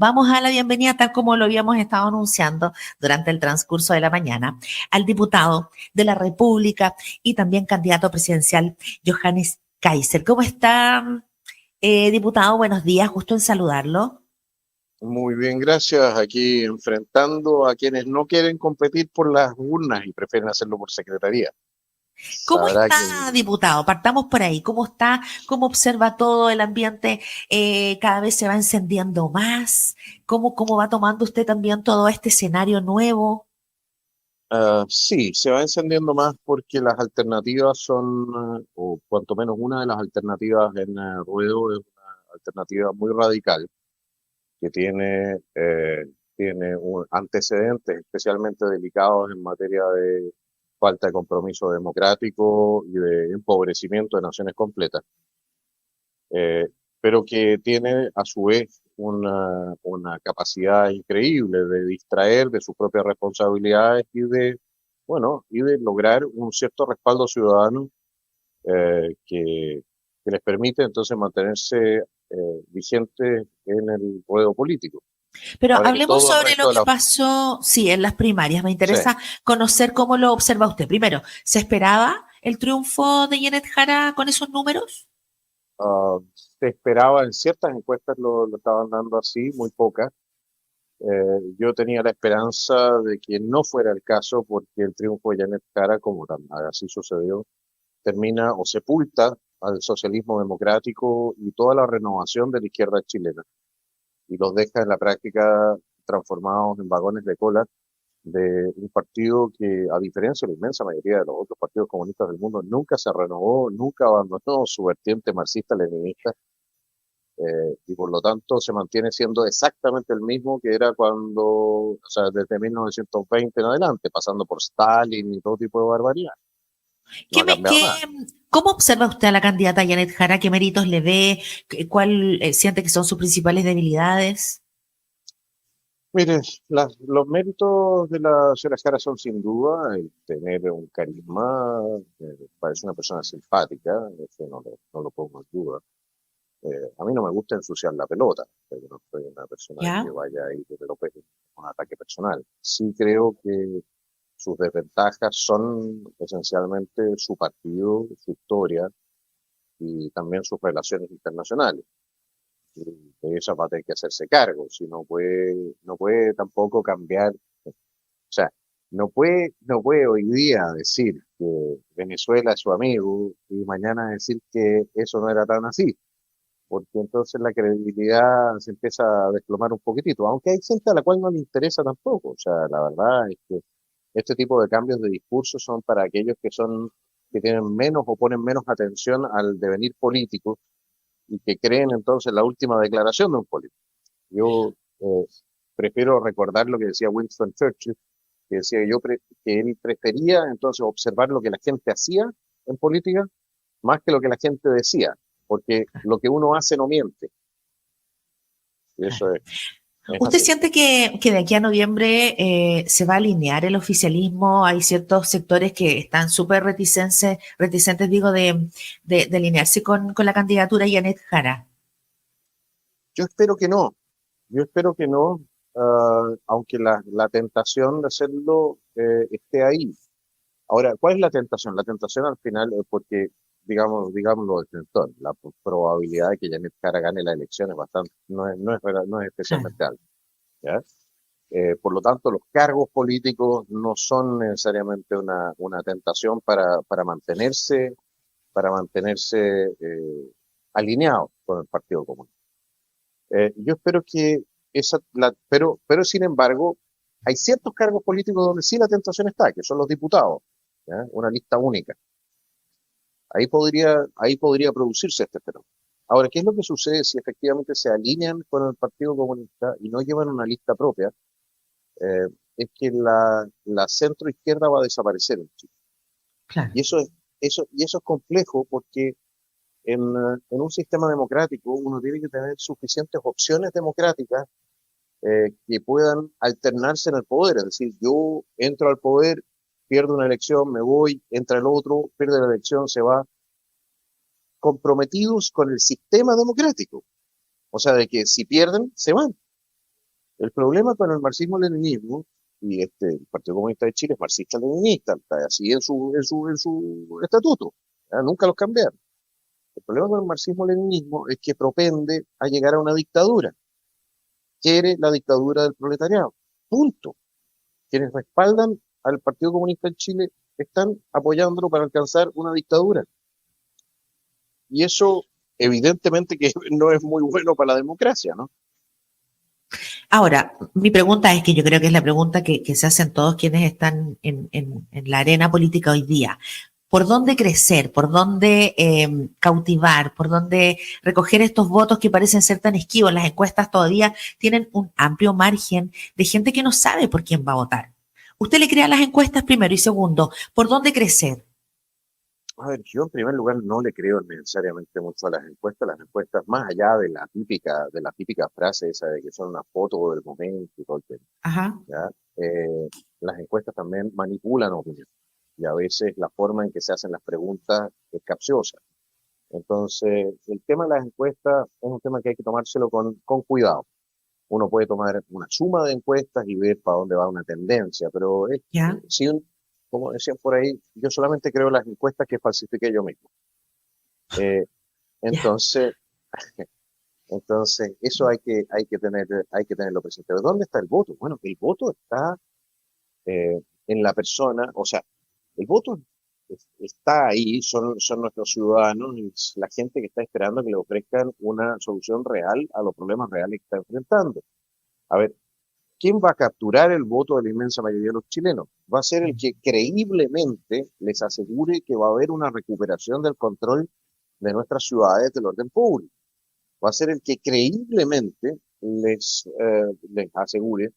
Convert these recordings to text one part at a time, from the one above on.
Vamos a la bienvenida, tal como lo habíamos estado anunciando durante el transcurso de la mañana, al diputado de la República y también candidato presidencial, Johannes Kaiser. ¿Cómo está, diputado? Buenos días, gusto en saludarlo. Muy bien, gracias. Aquí enfrentando a quienes no quieren competir por las urnas y prefieren hacerlo por secretaría. ¿Cómo Sabrá que está, diputado? Partamos por ahí. ¿Cómo está? ¿Cómo observa todo el ambiente? ¿Cada vez se va encendiendo más? ¿Cómo va tomando usted también todo este escenario nuevo? sí, se va encendiendo más porque las alternativas son, o cuanto menos una de las alternativas en ruedo es una alternativa muy radical que tiene antecedentes especialmente delicados en materia de falta de compromiso democrático y de empobrecimiento de naciones completas. eh, pero que tiene a su vez una capacidad increíble de distraer de sus propias responsabilidades y de lograr un cierto respaldo ciudadano que les permite entonces mantenerse vigentes en el ruedo político. Pero Ahora que hablemos todo el sobre resto lo de que la... pasó, sí, en las primarias. Me Sí, interesa conocer cómo lo observa usted. Primero, ¿se esperaba el triunfo de Janet Jara con esos números? se esperaba en ciertas encuestas lo estaban dando así, muy pocas. Yo tenía la esperanza de que no fuera el caso porque el triunfo de Janet Jara, como así sucedió, termina o sepulta al socialismo democrático y toda la renovación de la izquierda chilena y los deja en la práctica transformados en vagones de cola de un partido que, a diferencia de la inmensa mayoría de los otros partidos comunistas del mundo, nunca se renovó, nunca abandonó su vertiente marxista-leninista y por lo tanto se mantiene siendo exactamente el mismo que era o sea, desde 1920 en adelante, pasando por Stalin y todo tipo de barbaridad. No ¿Qué ha me, cambiado qué, nada. ¿Cómo observa usted a la candidata Janet Jara? ¿Qué méritos le ve? ¿Cuál siente que son sus principales debilidades? Mire, los méritos de la señora Jara son sin duda el tener un carisma, parece una persona simpática, eso no lo pongo en duda. A mí no me gusta ensuciar la pelota, pero no soy una persona que ¿Ya? vaya a ir de un ataque personal. Sí creo que sus desventajas son esencialmente su partido, su historia y también sus relaciones internacionales. Y de esas va a tener que hacerse cargo, si no puede tampoco cambiar, o sea, no puede hoy día decir que Venezuela es su amigo y mañana decir que eso no era tan así, porque entonces la credibilidad se empieza a desplomar un poquitito, aunque hay gente a la cual no le interesa tampoco, o sea, la verdad es que este tipo de cambios de discurso son para aquellos que tienen menos o ponen menos atención al devenir político y que creen entonces la última declaración de un político. Yo prefiero recordar lo que decía Winston Churchill, que decía que él prefería entonces observar lo que la gente hacía en política más que lo que la gente decía, porque lo que uno hace no miente, y Claro. es ¿Usted así. siente que de aquí a noviembre se va a alinear el oficialismo? Hay ciertos sectores que están súper reticentes, digo, de alinearse con la candidatura de Janet Jara. Yo espero que no, yo espero que no, aunque la tentación de hacerlo esté ahí. Ahora, ¿cuál es la tentación? La tentación al final es porque, digámoslo del tentón, la probabilidad de que Janet Jara gane la elección es bastante, no es Claro. especialmente alta, ¿ya? Por lo tanto, los cargos políticos no son necesariamente una tentación para mantenerse alineados con el Partido Comunista. Yo espero que pero sin embargo, hay ciertos cargos políticos donde sí la tentación está, que son los diputados, ¿ya? Una lista única. Ahí podría producirse este fenómeno. Ahora, ¿qué es lo que sucede si efectivamente se alinean con el Partido Comunista y no llevan una lista propia? Eh, es que la centro izquierda va a desaparecer en Chile. Claro. Y eso es complejo porque en un sistema democrático uno tiene que tener suficientes opciones democráticas que puedan alternarse en el poder. Es decir, yo entro al poder, pierdo una elección, me voy, entra el otro, pierde la elección, se va, comprometidos con el sistema democrático. O sea, de que si pierden, se van. El problema con el marxismo-leninismo, y el Partido Comunista de Chile es marxista-leninista, está así en su estatuto, ¿ya? Nunca los cambiaron. El problema con el marxismo-leninismo es que propende a llegar a una dictadura, quiere la dictadura del proletariado, punto. Quienes respaldan al Partido Comunista de Chile están apoyándolo para alcanzar una dictadura. Y eso evidentemente que no es muy bueno para la democracia, ¿no? Ahora, mi pregunta es que yo creo que es la pregunta que se hacen todos quienes están en la arena política hoy día. ¿Por dónde crecer? ¿Por dónde cautivar? ¿Por dónde recoger estos votos que parecen ser tan esquivos? Las encuestas todavía tienen un amplio margen de gente que no sabe por quién va a votar. Usted le crea las encuestas primero y segundo, ¿por dónde crecer? A ver, yo en primer lugar no le creo necesariamente mucho a las encuestas más allá de la típica frase esa de que son una foto del momento y todo el tema, Ajá, ¿ya? Las encuestas también manipulan opinión y a veces la forma en que se hacen las preguntas es capciosa. Entonces, el tema de las encuestas es un tema que hay que tomárselo con cuidado. Uno puede tomar una suma de encuestas y ver para dónde va una tendencia, pero ya, si como decían por ahí, yo solamente creo las encuestas que falsifiqué yo mismo. Eh, ya, entonces, entonces, eso hay que tenerlo presente. ¿Pero dónde está el voto? Bueno, el voto está en la persona, o sea, el voto está ahí, son nuestros ciudadanos, y es la gente que está esperando que le ofrezcan una solución real a los problemas reales que está enfrentando. A ver, ¿quién va a capturar el voto de la inmensa mayoría de los chilenos? Va a ser el que creíblemente les asegure que va a haber una recuperación del control de nuestras ciudades del orden público. Va a ser el que creíblemente les asegure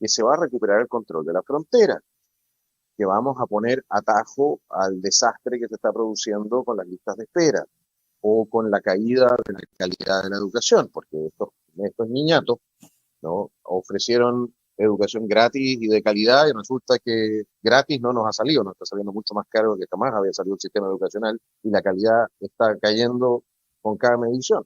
que se va a recuperar el control de la frontera, que vamos a poner atajo al desastre que se está produciendo con las listas de espera o con la caída de la calidad de la educación, porque estos niñatos, ¿no? Ofrecieron educación gratis y de calidad y resulta que gratis no nos ha salido, nos está saliendo mucho más caro que jamás había salido el sistema educacional y la calidad está cayendo con cada medición.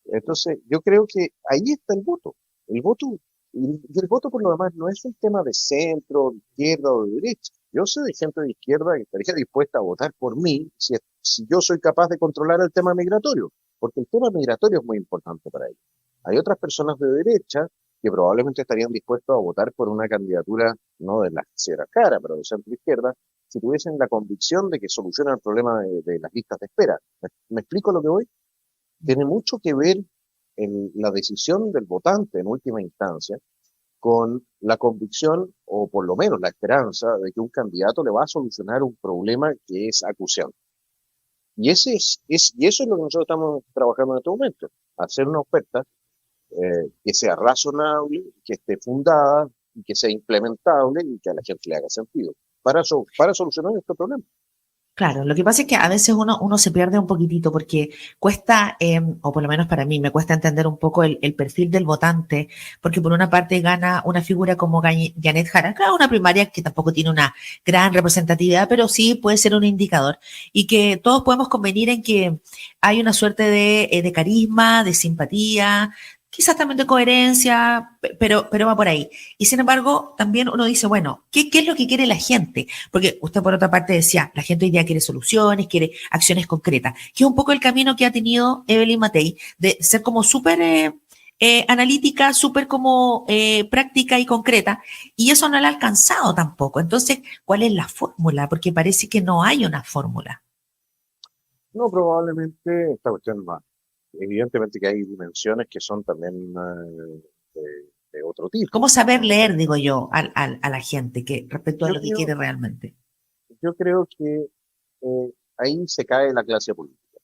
Entonces, yo creo que ahí está el voto. El voto, y el voto por lo demás no es un tema de centro, de izquierda o de derecha. Yo sé de gente de izquierda que estaría dispuesta a votar por mí si yo soy capaz de controlar el tema migratorio, porque el tema migratorio es muy importante para ellos. Hay otras personas de derecha que probablemente estarían dispuestos a votar por una candidatura, no de la tercera cara, pero de centro izquierda, si tuviesen la convicción de que soluciona el problema de las listas de espera. ¿Me explico lo que voy? Tiene mucho que ver en la decisión del votante en última instancia con la convicción o por lo menos la esperanza de que un candidato le va a solucionar un problema que es acuciante. Y, y eso es lo que nosotros estamos trabajando en este momento, hacer una oferta que sea razonable, que esté fundada, y que sea implementable y que a la gente le haga sentido para solucionar este problema. claro, lo que pasa es que a veces uno se pierde un poquitito porque cuesta, o por lo menos para mí, me cuesta entender un poco el perfil del votante, porque por una parte gana una figura como Janet Jara, claro, una primaria que tampoco tiene una gran representatividad, pero sí puede ser un indicador, y que todos podemos convenir en que hay una suerte de carisma, de simpatía, quizás también de coherencia, pero va por ahí. Y sin embargo, también uno dice, bueno, ¿qué es lo que quiere la gente? Porque usted por otra parte decía, la gente hoy día quiere soluciones, quiere acciones concretas, que es un poco el camino que ha tenido Evelyn Matei, de ser como súper analítica, súper como práctica y concreta, y eso no la ha alcanzado tampoco. Entonces, ¿cuál es la fórmula? Porque parece que no hay una fórmula. No, probablemente esta cuestión más. Evidentemente que hay dimensiones que son también de otro tipo, ¿Cómo saber ¿no? leer, digo yo, a la gente que respecto a Yo lo que creo, quiere realmente? yo creo que ahí se cae la clase política.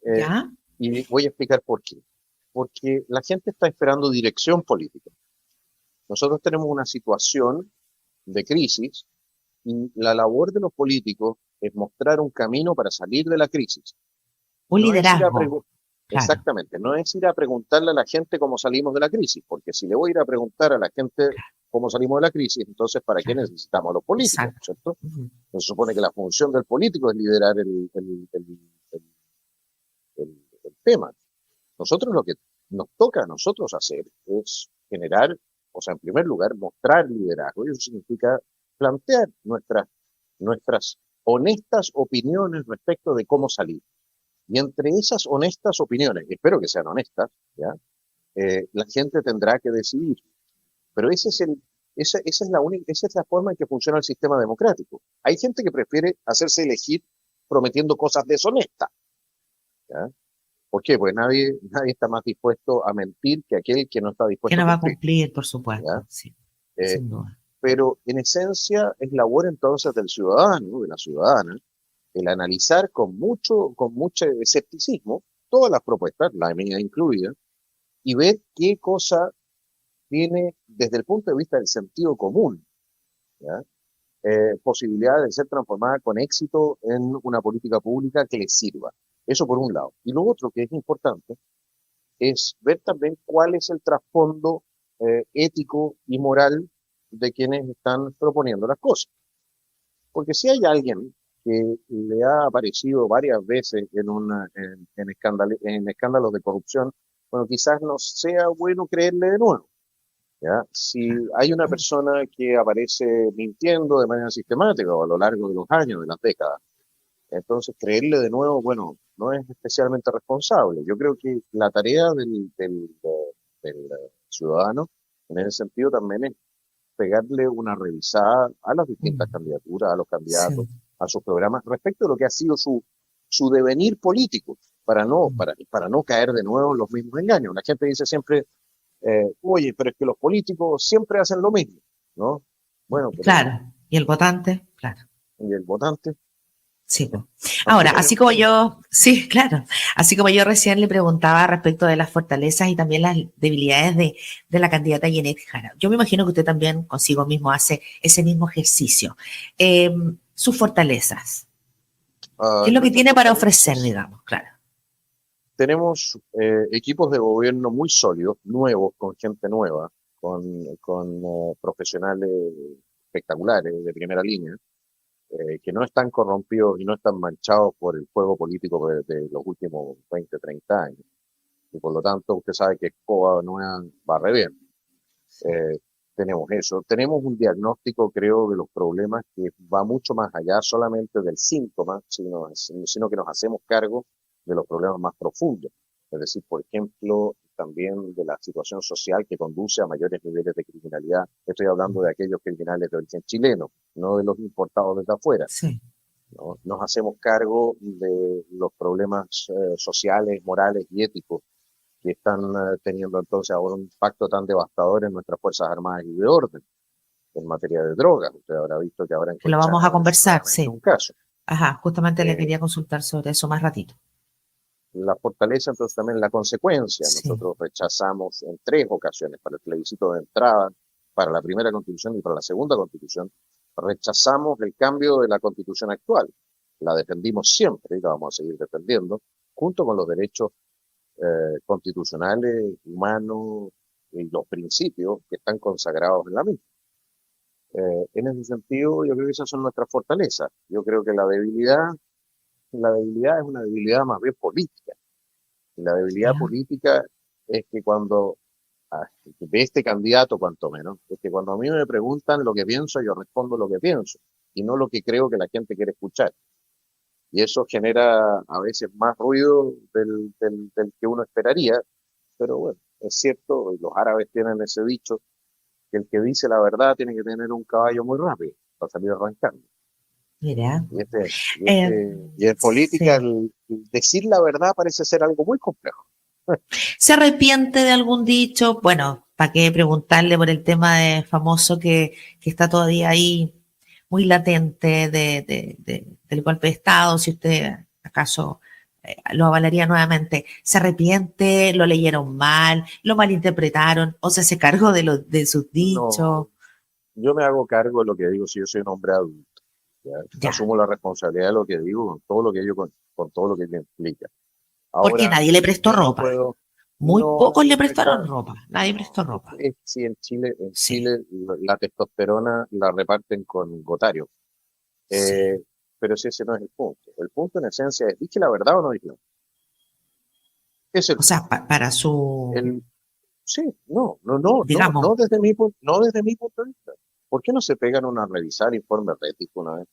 Eh, ¿Ya? y voy a explicar por qué. Porque la gente está esperando dirección política. Nosotros tenemos una situación de crisis y la labor de los políticos es mostrar un camino para salir de la crisis. Un No es ir a liderazgo, preguntar, claro. exactamente, no es ir a preguntarle a la gente cómo salimos de la crisis, porque si le voy a ir a preguntar a la gente cómo salimos de la crisis, entonces ¿para qué Claro, necesitamos a los políticos, exacto. cierto? Ujú. Se supone que la función del político es liderar el tema. Nosotros lo que nos toca a nosotros hacer es generar, o sea, en primer lugar, mostrar liderazgo, y eso significa plantear nuestras honestas opiniones respecto de cómo salir. Y entre esas honestas opiniones, espero que sean honestas, ¿ya? La gente tendrá que decidir. Pero esa es la única, esa es la forma en que funciona el sistema democrático. Hay gente que prefiere hacerse elegir prometiendo cosas deshonestas, ¿ya? ¿Por qué? Pues nadie está más dispuesto a mentir que aquel que no está Que dispuesto a no va a cumplir, cumplir, por ¿ya? supuesto, sí, Eh, sin duda. pero en esencia es labor entonces del ciudadano, de la ciudadana, el analizar con mucho escepticismo todas las propuestas, la mía incluida, y ver qué cosa tiene desde el punto de vista del sentido común, ¿ya? Posibilidad de ser transformada con éxito en una política pública que les sirva. Eso por un lado. Y lo otro que es importante es ver también cuál es el trasfondo ético y moral de quienes están proponiendo las cosas. Porque si hay alguien que le ha aparecido varias veces en escándalos de corrupción, bueno, quizás no sea bueno creerle de nuevo, ¿ya? Si hay una persona que aparece mintiendo de manera sistemática o a lo largo de los años, de las décadas, entonces creerle de nuevo, bueno, no es especialmente responsable. Yo creo que la tarea del ciudadano en ese sentido también es pegarle una revisada a las distintas Mm, candidaturas, a los candidatos, sí. a sus programas, respecto de lo que ha sido su devenir político, Mm. para no caer de nuevo en los mismos engaños. La gente dice siempre, oye, pero es que los políticos siempre hacen lo mismo, ¿no? Bueno, pero Claro, y el votante, claro. ¿y el votante? Sí, pues. Ahora, Tampoco le así como gusta. yo, sí, claro, así como yo recién le preguntaba respecto de las fortalezas y también las debilidades de la candidata Janet Jara, yo me imagino que usted también consigo mismo hace ese mismo ejercicio. Eh, Sus fortalezas, ¿qué es lo que Nuestras tiene para ofrecer, fortalezas, digamos? Claro. tenemos equipos de gobierno muy sólidos, nuevos, con gente nueva, con profesionales espectaculares de primera línea, que no están corrompidos y no están manchados por el fuego político de los últimos 20, 30 años. Y por lo tanto, usted sabe que escoba nueva barre bien. Eh, Tenemos eso. Tenemos un diagnóstico, creo, de los problemas que va mucho más allá solamente del síntoma, sino que nos hacemos cargo de los problemas más profundos. Es decir, por ejemplo, también de la situación social que conduce a mayores niveles de criminalidad. Estoy hablando de aquellos criminales de origen chileno, no de los importados desde afuera, Sí. ¿no? Nos hacemos cargo de los problemas sociales, morales y éticos que están teniendo entonces ahora un impacto tan devastador en nuestras Fuerzas Armadas y de orden en materia de drogas. Usted habrá visto que ahora en Que lo vamos Colchane a apareció conversar, nuevamente sí. un caso. Ajá, justamente le Eh, quería consultar sobre eso más ratito. la fortaleza, entonces también la consecuencia. Sí. Nosotros rechazamos en tres ocasiones para el plebiscito de entrada, para la primera constitución y para la segunda constitución, rechazamos el cambio de la constitución actual. La defendimos siempre y la vamos a seguir defendiendo, junto con los derechos constitucionales, humanos y los principios que están consagrados en la misma. En ese sentido, yo creo que esas son nuestras fortalezas. Yo creo que la debilidad es una debilidad más bien política. Y la debilidad Ya. política es que cuando, de este candidato cuanto menos, es que cuando a mí me preguntan lo que pienso, yo respondo lo que pienso y no lo que creo que la gente quiere escuchar. Y eso genera a veces más ruido del que uno esperaría, pero bueno, es cierto, y los árabes tienen ese dicho, que el que dice la verdad tiene que tener un caballo muy rápido para salir arrancando. Mira. Eh, Y en política sí. el decir la verdad parece ser algo muy complejo. ¿Se arrepiente de algún dicho? Bueno, ¿para qué preguntarle por el tema de famoso que está todavía ahí muy latente del golpe de Estado? Si usted acaso lo avalaría nuevamente. ¿Se arrepiente? ¿Lo leyeron mal? ¿Lo malinterpretaron? ¿O se hace cargo de sus dichos? No, yo me hago cargo de lo que digo si yo soy un hombre adulto, ¿ya? Ya. Asumo la responsabilidad de lo que digo con todo lo que ello, con todo lo que ello implica. Porque Ahora, nadie le prestó yo no ropa. puedo, Muy no, pocos nadie le me presta, prestaron ropa. Nadie prestó no, ropa. sí, en Sí, Chile la testosterona la reparten con gotario. sí. Eh, pero si ese no es el punto. El punto en esencia es, ¿dije la verdad o no dije la verdad? Es O sea, para su, el, sí, no digamos, desde no desde mi punto de vista. ¿Por qué no se pegan una a revisar informe rético una vez?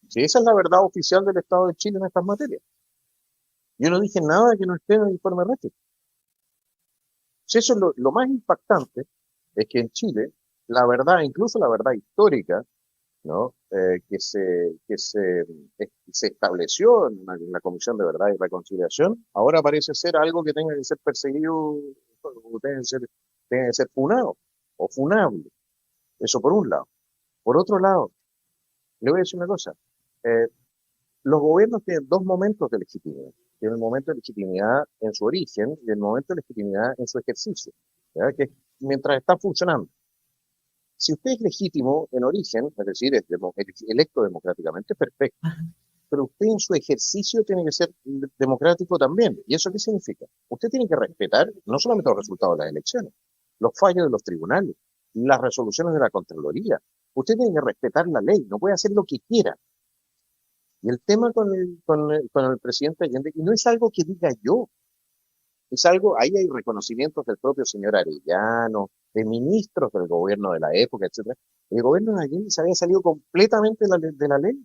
Si esa es la verdad oficial del Estado de Chile en estas materias. Yo no dije nada que no esté en el informe rético. Si eso es lo más impactante, es que en Chile, la verdad, incluso la verdad histórica, ¿no? Se estableció en la Comisión de Verdad y Reconciliación, ahora parece ser algo que tenga que ser perseguido o tenga que ser funado o funable. Eso por un lado. Por otro lado, le voy a decir una cosa. eh, los gobiernos tienen dos momentos de legitimidad. Tienen el momento de legitimidad en su origen y el momento de legitimidad en su ejercicio, ¿verdad? Que es mientras está funcionando. Si usted es legítimo en origen, es decir, electo democráticamente, perfecto. ajá, Pero usted en su ejercicio tiene que ser democrático también. ¿Y eso qué significa? Usted tiene que respetar no solamente los resultados de las elecciones, los fallos de los tribunales, las resoluciones de la Contraloría. Usted tiene que respetar la ley, no puede hacer lo que quiera. Y el tema con el presidente Allende, y no es algo que diga yo, es algo, ahí hay reconocimientos del propio señor Arellano, de ministros del gobierno de la época, etcétera. El gobierno de Allende se había salido completamente de la ley.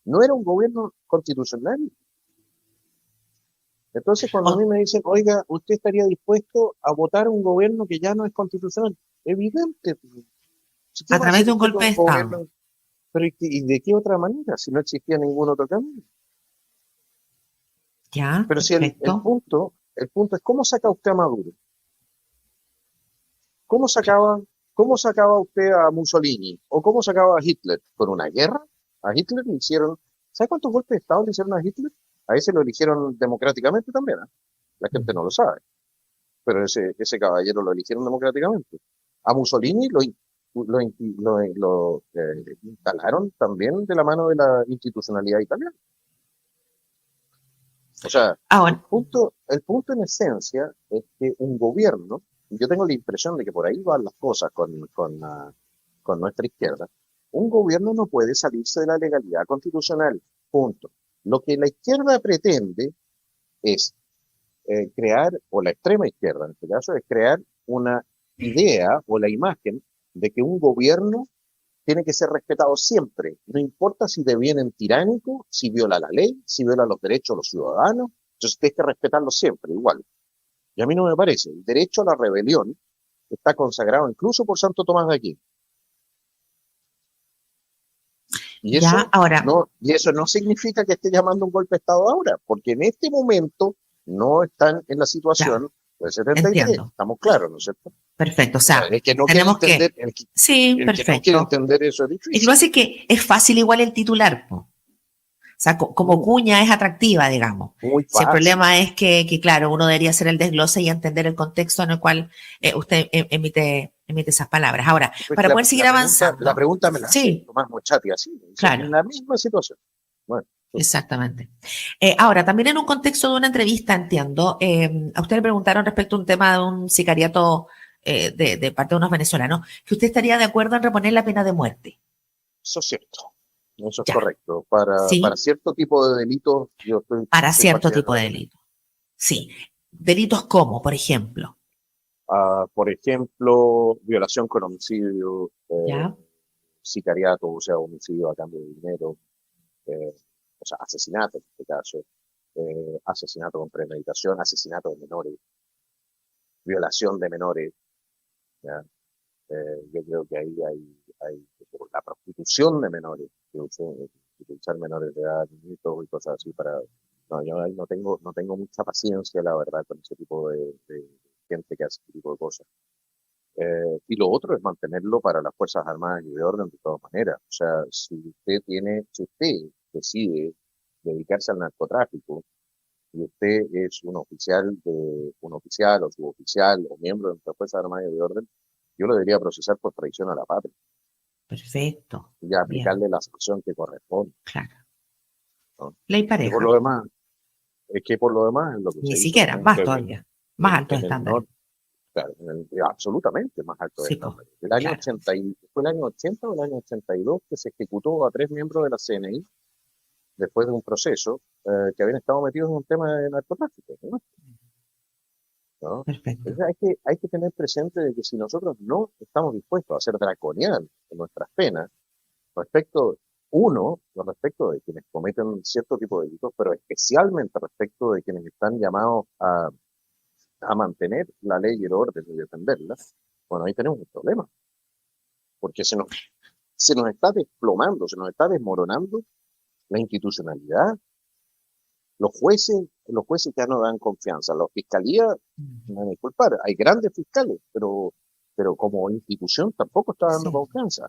No era un gobierno constitucional. Entonces, cuando a mí o- me dicen, oiga, ¿usted estaría dispuesto a votar un gobierno que ya no es constitucional? Evidente. ¿Qué a va a través hacer de un usted golpe con de un Estado. gobierno? Pero ¿y de qué otra manera? Si no existía ningún otro camino. Ya, Pero si perfecto. el punto es, ¿cómo saca usted a Maduro? ¿Cómo Claro. sacaba, ¿Cómo sacaba usted a Mussolini? ¿O cómo sacaba a Hitler? ¿Con una guerra? A Hitler le hicieron, ¿sabe cuántos golpes de Estado le hicieron a Hitler? A ese lo eligieron democráticamente también, ¿eh? La gente no lo sabe, pero ese caballero lo eligieron democráticamente. A Mussolini lo instalaron también de la mano de la institucionalidad italiana. O sea, Ahora, el punto en esencia es que un gobierno, y yo tengo la impresión de que por ahí van las cosas con nuestra izquierda, un gobierno no puede salirse de la legalidad constitucional. Punto. Lo que la izquierda pretende es crear, o la extrema izquierda en este caso, es crear una idea o la imagen de que un gobierno tiene que ser respetado siempre, no importa si deviene tiránico, si viola la ley, si viola los derechos de los ciudadanos, entonces tienes que respetarlo siempre, igual. Y a mí no me parece. El derecho a la rebelión está consagrado incluso por Santo Tomás de Aquino. ya, ahora, Y eso no significa que esté llamando un golpe de Estado ahora, porque en este momento no están en la ya, situación del 73. entiendo. Estamos claros, ¿no es cierto? Perfecto. O O sea, sea, el que no quiere tenemos entender, que, sí, el que no quiere perfecto. entender eso es Es que lo difícil. hace que es fácil igual el titular, po. O sea, como Muy, cuña es atractiva, digamos. muy Si el fácil. problema es claro, uno debería hacer el desglose y entender el contexto en el cual usted emite esas palabras. Ahora, Pues para poder seguir la avanzando, pregunta me la hace sí, Tomás Mochati así, me dice, claro, la misma situación. Bueno, exactamente. Ahora, también en un contexto de una entrevista, entiendo, a usted le preguntaron respecto a un tema de un sicariato de parte de unos venezolanos, que usted estaría de acuerdo en reponer la pena de muerte. eso es cierto. Eso es Ya, correcto. Para sí, cierto tipo de delitos, para soy cierto partidario tipo de la de pena. delito. Sí. Delitos como, por ejemplo. Por ejemplo, violación con homicidio, ¿Ya? sicariato, o sea, homicidio a cambio de dinero, eh, o sea, asesinato en este caso, asesinato con premeditación, asesinato de menores, violación de menores, ¿ya? Yo creo que ahí hay la prostitución de menores, utilizar menores de edad, niñitos y cosas así para... No, yo ahí no tengo mucha paciencia, la verdad, con ese tipo de gente que hace ese tipo de cosas. Y lo otro es mantenerlo para las Fuerzas Armadas y de orden de todas maneras. O sea, si usted decide dedicarse al narcotráfico y usted es un oficial o suboficial o miembro de nuestras Fuerzas Armadas y de orden, yo lo debería procesar por traición a la patria Perfecto. y Bien, aplicarle la sanción que corresponde, claro. ¿no? Ley Que por pareja. lo demás, es que por lo demás es lo que Ni se hizo siquiera, más todavía. Más altos en el estándares. norte, claro, absolutamente más alto de Sí, pues, estándares. El año claro. 80 ¿fue el año 80 o el año 82 que se ejecutó a tres miembros de la CNI después de un proceso que habían estado metidos en un tema de narcotráfico, ¿no? Perfecto. Entonces hay que tener presente de que si nosotros no estamos dispuestos a ser draconianos en nuestras penas, respecto, respecto de quienes cometen cierto tipo de delitos, pero especialmente respecto de quienes están llamados a mantener la ley y el orden y defenderla, bueno, ahí tenemos un problema, porque se nos está desplomando, se nos está desmoronando la institucionalidad. Los jueces ya no dan confianza. La fiscalía, me van a disculpar, hay grandes fiscales, pero como institución tampoco está dando Sí. confianza.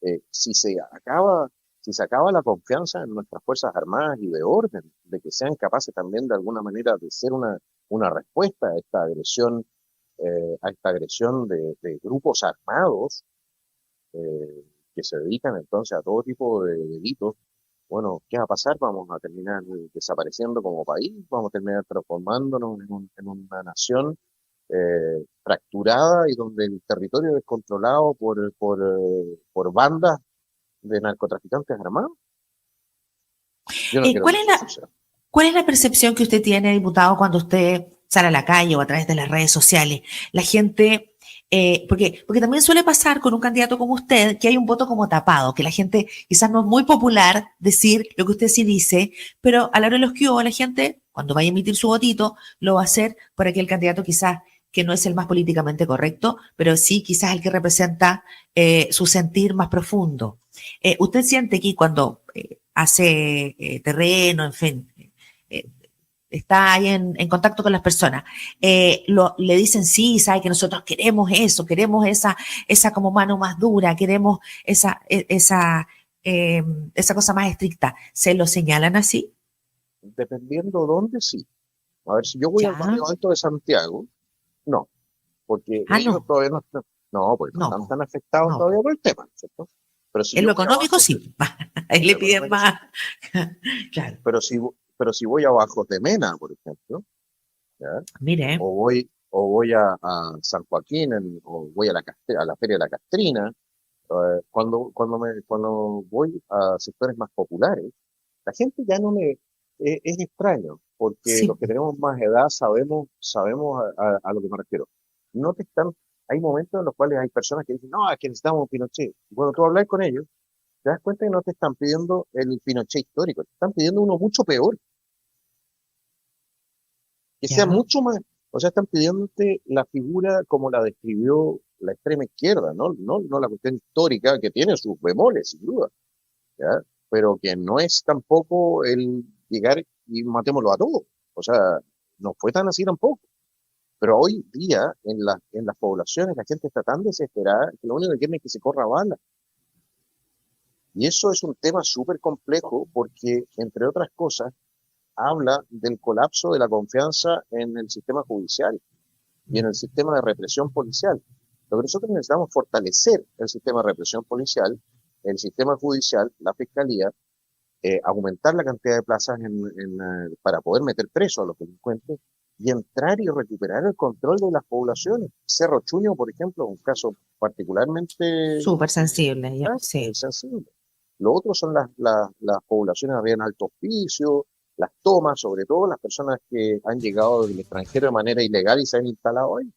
Eh, si se acaba, si se acaba la confianza en nuestras Fuerzas Armadas y de orden, de que sean capaces también de alguna manera de ser una respuesta a esta agresión de grupos armados que se dedican entonces a todo tipo de delitos, bueno, ¿qué va a pasar? Vamos a terminar desapareciendo como país, vamos a terminar transformándonos en una nación fracturada y donde el territorio es controlado por bandas de narcotraficantes armados. Yo no quiero ¿Cuál que es eso la, suceda. ¿Cuál es la percepción que usted tiene, diputado, cuando usted sale a la calle o a través de las redes sociales? La gente, porque también suele pasar con un candidato como usted que hay un voto como tapado, que la gente quizás no es muy popular decir lo que usted sí dice, pero a la hora de los que hubo, la gente, cuando vaya a emitir su votito, lo va a hacer por aquel candidato quizás que no es el más políticamente correcto, pero sí quizás el que representa su sentir más profundo. ¿Usted siente que cuando hace terreno, en fin, eh, está ahí en contacto con las personas, le dicen sí, sabe que nosotros queremos eso, queremos esa como mano más dura, queremos esa cosa más estricta, ¿se lo señalan así? Dependiendo dónde, sí. A ver, si yo voy al Ya, barrio alto de Santiago, no, porque ellos no, todavía no están, no, pues no no, están tan afectados no. todavía por el tema, ¿cierto? Pero si En yo lo voy económico abajo, sí, ahí en le lo piden económico sí. más, claro, Pero si voy a Bajos de Mena, por ejemplo, ¿ya? mire, O voy a San Joaquín, o voy a a la Feria de la Castrina, cuando voy a sectores más populares, la gente ya no me, es extraño, porque los sí, que tenemos más edad sabemos a lo que me refiero. No te están, hay momentos en los cuales hay personas que dicen, no, es que necesitamos un Pinochet. Y cuando tú hablas con ellos, te das cuenta que no te están pidiendo el Pinochet histórico, te están pidiendo uno mucho peor, que sea ya, mucho más, o sea, están pidiéndote la figura como la describió la extrema izquierda, no la cuestión histórica que tiene sus bemoles, sin duda, ¿ya? Pero que no es tampoco el llegar y matémoslo a todos. O sea, no fue tan así tampoco. Pero hoy día en las poblaciones la gente está tan desesperada que lo único que quieren es que se corra bala. Y eso es un tema súper complejo porque, entre otras cosas, habla del colapso de la confianza en el sistema judicial y en el sistema de represión policial. Lo que nosotros necesitamos es fortalecer el sistema de represión policial, el sistema judicial, la fiscalía, aumentar la cantidad de plazas para poder meter presos a los delincuentes y entrar y recuperar el control de las poblaciones. Cerro Chuño, por ejemplo, es un caso particularmente súper sensible, ya, sí. sensible. Lo otro son las poblaciones arriba en alto hospicio, las tomas, sobre todo las personas que han llegado del extranjero de manera ilegal y se han instalado ahí.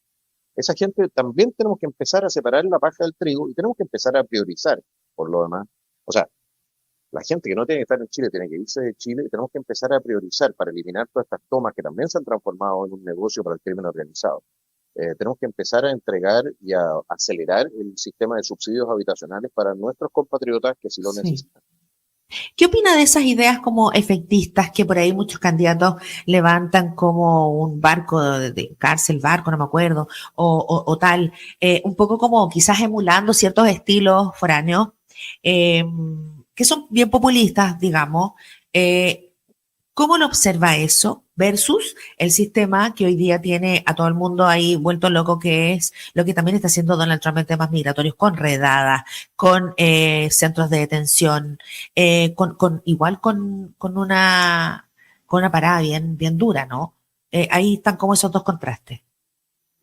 Esa gente también tenemos que empezar a separar la paja del trigo y tenemos que empezar a priorizar por lo demás. O sea, la gente que no tiene que estar en Chile tiene que irse de Chile y tenemos que empezar a priorizar para eliminar todas estas tomas que también se han transformado en un negocio para el crimen organizado. Tenemos que empezar a entregar y a acelerar el sistema de subsidios habitacionales para nuestros compatriotas que sí lo Sí. necesitan. ¿Qué opina de esas ideas como efectistas que por ahí muchos candidatos levantan como un barco de cárcel, barco, no me acuerdo, o tal, un poco como quizás emulando ciertos estilos foráneos, eh, que son bien populistas, digamos? ¿Cómo lo observa eso versus el sistema que hoy día tiene a todo el mundo ahí vuelto loco, que es lo que también está haciendo Donald Trump en temas migratorios, con redadas, con centros de detención, igual con una parada bien dura, ¿no? Ahí están como esos dos contrastes.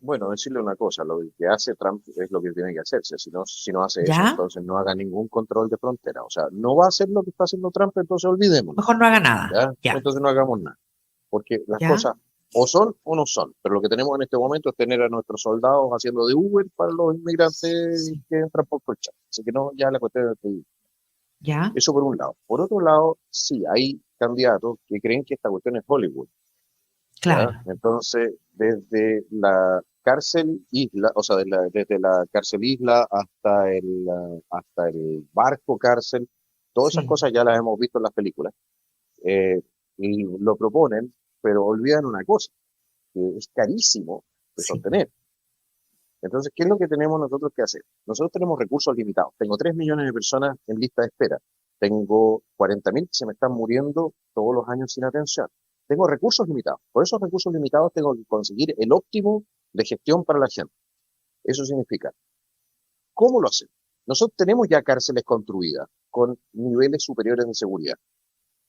Bueno, decirle una cosa, lo que hace Trump es lo que tiene que hacerse. Si no hace eso, ¿Ya? entonces no haga ningún control de frontera. O sea, no va a hacer lo que está haciendo Trump, entonces olvidémoslo, Mejor no haga nada. ¿ya? Ya, Entonces no hagamos nada. Porque las ya, cosas o son o no son. Pero lo que tenemos en este momento es tener a nuestros soldados haciendo de Uber para los inmigrantes sí, que entran por Colchán. Así que no, ya la cuestión es que ya, eso por un lado. Por otro lado, sí, hay candidatos que creen que esta cuestión es Hollywood, ¿ya? claro, Entonces, desde la cárcel isla, o sea, desde la cárcel isla hasta el barco cárcel, todas esas sí, cosas ya las hemos visto en las películas. Y lo proponen, pero olvidan una cosa, que es carísimo de sí, sostener. Entonces, ¿qué es lo que tenemos nosotros que hacer? Nosotros tenemos recursos limitados. Tengo 3 millones de personas en lista de espera. Tengo 40.000 que se me están muriendo todos los años sin atención. Tengo recursos limitados. Por esos recursos limitados tengo que conseguir el óptimo de gestión para la gente. Eso significa, ¿cómo lo hacemos? Nosotros tenemos ya cárceles construidas con niveles superiores de seguridad.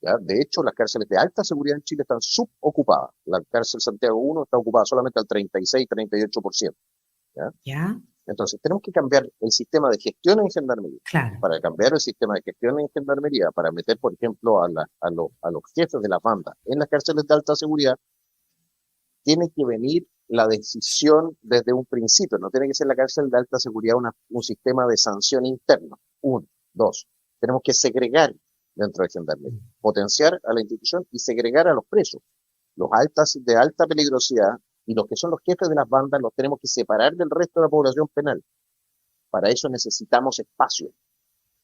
¿Ya? De hecho, las cárceles de alta seguridad en Chile están subocupadas. La cárcel Santiago 1 está ocupada solamente al 36-38%. ¿Ya? ya, Entonces, tenemos que cambiar el sistema de gestión en gendarmería. claro, Para cambiar el sistema de gestión en gendarmería, para meter, por ejemplo, a los jefes de las bandas en las cárceles de alta seguridad, tiene que venir la decisión desde un principio. No tiene que ser la cárcel de alta seguridad un sistema de sanción interno. Uno. Dos. Tenemos que segregar dentro de gendarmería. Potenciar a la institución y segregar a los presos. Los altas de alta peligrosidad y los que son los jefes de las bandas los tenemos que separar del resto de la población penal. Para eso necesitamos espacio.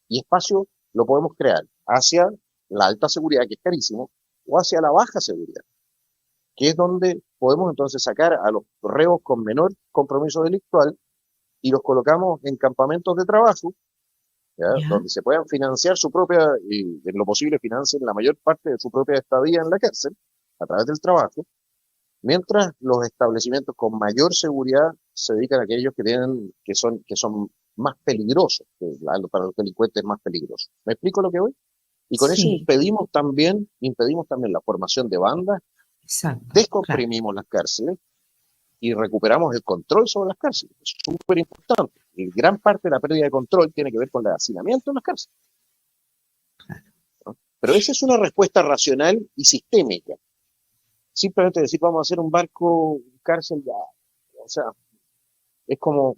Y espacio lo podemos crear hacia la alta seguridad, que es carísimo, o hacia la baja seguridad, que es donde podemos entonces sacar a los reos con menor compromiso delictual y los colocamos en campamentos de trabajo, ¿ya? ya, Donde se puedan financiar su propia, y en lo posible financien la mayor parte de su propia estadía en la cárcel a través del trabajo, mientras los establecimientos con mayor seguridad se dedican a aquellos que son más peligrosos, para los delincuentes más peligrosos. ¿Me explico lo que voy? Y con eso sí, impedimos también la formación de bandas, exacto, claro. descomprimimos las cárceles y recuperamos el control sobre las cárceles. Es súper importante. Y gran parte de la pérdida de control tiene que ver con el hacinamiento en las cárceles, ¿no? Pero esa es una respuesta racional y sistémica. Simplemente decir, vamos a hacer un barco cárcel, ya, o sea, es como,